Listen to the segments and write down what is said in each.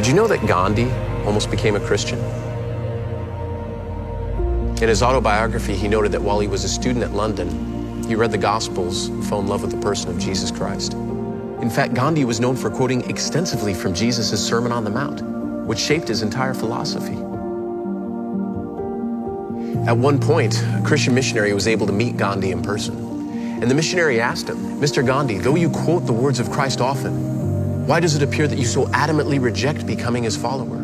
Did you know that Gandhi almost became a Christian? In his autobiography, he noted that while he was a student at London, he read the Gospels and fell in love with the person of Jesus Christ. In fact, Gandhi was known for quoting extensively from Jesus' Sermon on the Mount, which shaped his entire philosophy. At one point, a Christian missionary was able to meet Gandhi in person. And the missionary asked him, "Mr. Gandhi, though you quote the words of Christ often, why does it appear that you so adamantly reject becoming his follower?"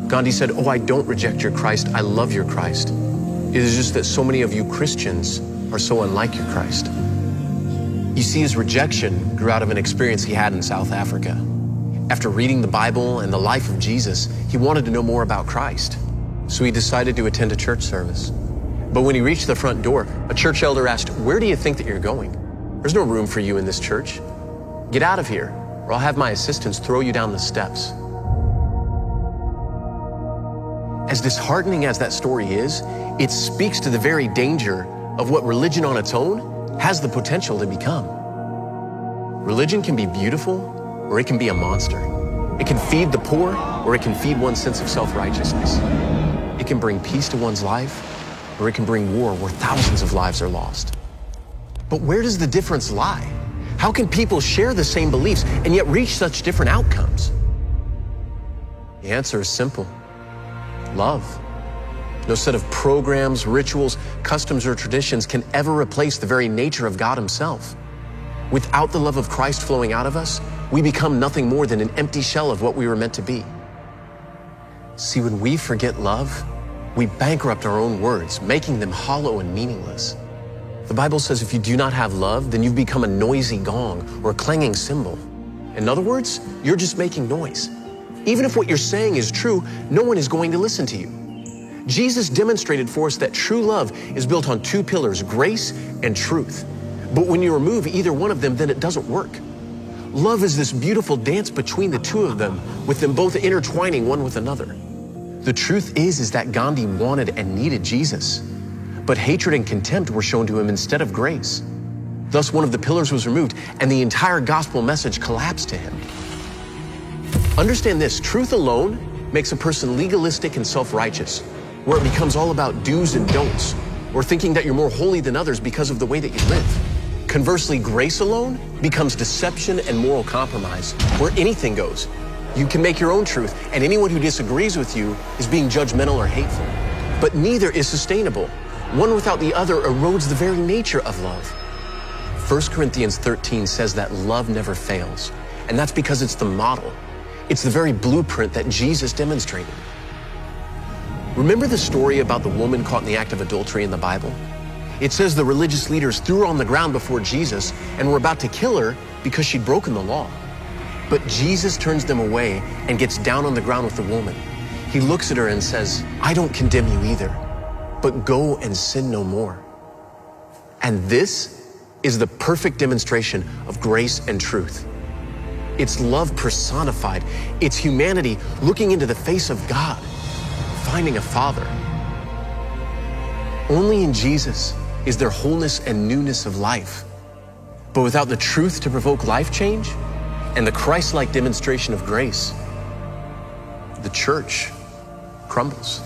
Gandhi said, "Oh, I don't reject your Christ. I love your Christ. It is just that so many of you Christians are so unlike your Christ." You see, his rejection grew out of an experience he had in South Africa. After reading the Bible and the life of Jesus, he wanted to know more about Christ. So he decided to attend a church service. But when he reached the front door, a church elder asked, "Where do you think that you're going? There's no room for you in this church. Get out of here, or I'll have my assistants throw you down the steps." As disheartening as that story is, it speaks to the very danger of what religion on its own has the potential to become. Religion can be beautiful, or it can be a monster. It can feed the poor, or it can feed one's sense of self-righteousness. It can bring peace to one's life, or it can bring war where thousands of lives are lost. But where does the difference lie? How can people share the same beliefs and yet reach such different outcomes? The answer is simple: love. No set of programs, rituals, customs, or traditions can ever replace the very nature of God himself. Without the love of Christ flowing out of us, we become nothing more than an empty shell of what we were meant to be. See, when we forget love, we bankrupt our own words, making them hollow and meaningless. The Bible says if you do not have love, then you've become a noisy gong or a clanging cymbal. In other words, you're just making noise. Even if what you're saying is true, no one is going to listen to you. Jesus demonstrated for us that true love is built on two pillars, grace and truth. But when you remove either one of them, then it doesn't work. Love is this beautiful dance between the two of them, with them both intertwining one with another. The truth is that Gandhi wanted and needed Jesus, but hatred and contempt were shown to him instead of grace. Thus, one of the pillars was removed, and the entire gospel message collapsed to him. Understand this: truth alone makes a person legalistic and self-righteous, where it becomes all about do's and don'ts, or thinking that you're more holy than others because of the way that you live. Conversely, grace alone becomes deception and moral compromise, where anything goes. You can make your own truth, and anyone who disagrees with you is being judgmental or hateful. But neither is sustainable. One without the other erodes the very nature of love. 1 Corinthians 13 says that love never fails, and that's because it's the model. It's the very blueprint that Jesus demonstrated. Remember the story about the woman caught in the act of adultery in the Bible? It says the religious leaders threw her on the ground before Jesus and were about to kill her because she'd broken the law. But Jesus turns them away and gets down on the ground with the woman. He looks at her and says, "I don't condemn you either, but go and sin no more." And this is the perfect demonstration of grace and truth. It's love personified. It's humanity looking into the face of God, finding a father. Only in Jesus is there wholeness and newness of life. But without the truth to provoke life change and the Christ-like demonstration of grace, the church crumbles.